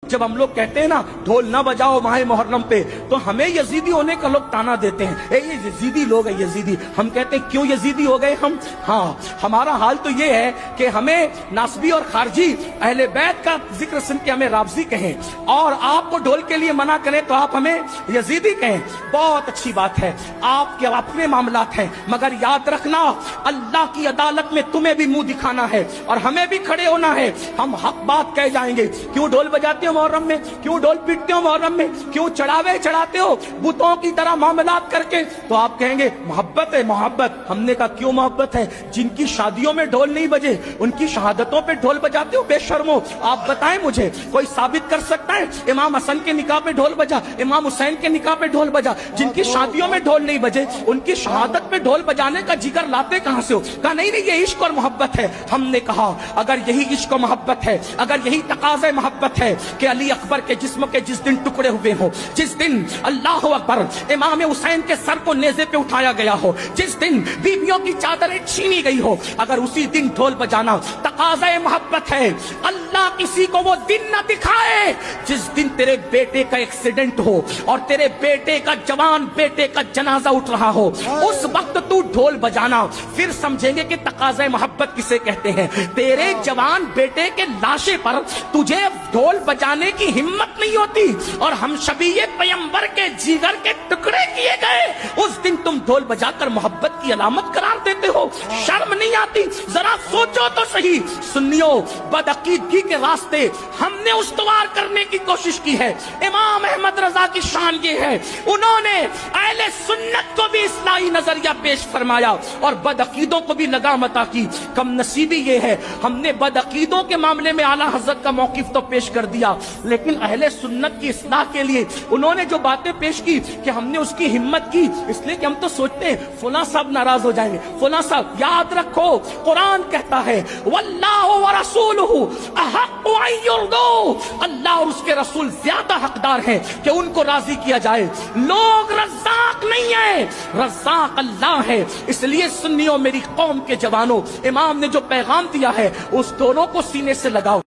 جب ہم لوگ کہتے ہیں نا ڈھول نہ بجاؤ ماہ محرم پہ، تو ہمیں یزیدی ہونے کا لوگ تانا دیتے ہیں، اے یہ یزیدی لوگ ہیں یزیدی۔ ہم کہتے ہیں کیوں یزیدی ہو گئے ہم؟ ہاں ہمارا حال تو یہ ہے کہ ہمیں ناسبی اور خارجی اہل بیت کا ذکر سن کے ہمیں رافضی کہیں، اور آپ کو ڈھول کے لیے منع کریں تو آپ ہمیں یزیدی کہیں۔ بہت اچھی بات ہے، آپ کے اپنے معاملات ہیں، مگر یاد رکھنا اللہ کی عدالت میں تمہیں بھی منہ دکھانا ہے اور ہمیں بھی کھڑے ہونا ہے۔ ہم حق بات کہہ جائیں گے، کیوں ڈھول بجاتے ہو محرم میں، کیوں ڈھول پیٹتے ہو محرم میں، کیوں چڑھاوے چڑھاتے ہو بتوں کی طرح معاملات کر کے، تو آپ کہیں گے محبت ہے محبت۔ ہم نے کہا کیوں محبت ہے؟ جن کی شادیوں میں ڈھول نہیں بجے ان کی شہادتوں پہ ڈھول بجاتے ہو، بے شرمو۔ آپ بتائیں مجھے، کوئی ثابت کر سکتا ہے امام حسن کے نکاح پہ ڈھول بجا، امام حسین کے نکاح پہ ڈھول بجا؟ جن کی شادیوں میں ڈھول نہیں بجے ان کی شہادت پہ ڈھول بجانے کا جگر لاتے کہاں سے ہو؟ کہا نہیں نہیں یہ عشق اور محبت ہے۔ ہم نے کہا اگر یہی عشق و محبت ہے، اگر یہی تقاضۂ محبت ہے کہ علی اکبر کے جسم کے جس دن ٹکڑے ہوئے ہوں، جس دن اللہ اکبر امام حسین کے سر کو نیزے پہ اٹھایا گیا ہو، جس دن بیویوں کی چادریں چھینی گئی ہو، اگر اسی دن ڈھول بجانا تقاضۂ محبت ہے، اللہ کسی کو وہ دن نہ دکھائے جس دن تیرے بیٹے کا ایکسیڈنٹ ہو اور تیرے بیٹے کا جوان بیٹے کا جنازہ اٹھ رہا ہو، اس وقت تو ڈھول بجانا، پھر سمجھیں گے کہ تقاضۂ محبت کسے کہتے ہیں۔ تیرے جوان بیٹے کے لاشے پر تجھے ڈھول بجانے کی ہمت نہیں ہوتی، اور ہم شبیہ پیغمبر کے جگر کے ٹکڑے کیے گئے اس دن تم ڈھول بجا کر محبت کی علامت قرار دیتے ہو؟ شرم نہیں آتی؟ ذرا سوچو تو صحیح۔ سنیو، بدعقیدگی کے راستے ہم نے استوار کرنے کی کوشش کی ہے۔ امام احمد رضا کی شان یہ ہے، انہوں نے اہل سنت کو بھی اصلاحی نظریہ پیش فرمایا اور بدعقیدوں کو بھی لگام عطا کی۔ کم نصیبی یہ ہے ہم نے بدعقیدوں کے معاملے میں اعلیٰ حضرت کا موقف تو پیش کر دیا، لیکن اہل سنت کی اصلاح کے لیے انہوں نے جو باتیں پیش کی کہ ہم نے اس کی ہمت کی، اس لیے کہ ہم تو سوچتے ہیں فلاں صاحب ناراض ہو جائیں گے، فلاں صاحب۔ یاد رکھو قرآن کہتا ہے واللہ ورسولہ احق ان یرضوا، اللہ اور اس کے رسول زیادہ حقدار ہیں کہ ان کو راضی کیا جائے۔ لوگ رزاق نہیں ہے، رزاق اللہ ہے۔ اس لیے سنیوں، میری قوم کے جوانوں، امام نے جو پیغام دیا ہے اس دونوں کو سینے سے لگاؤ۔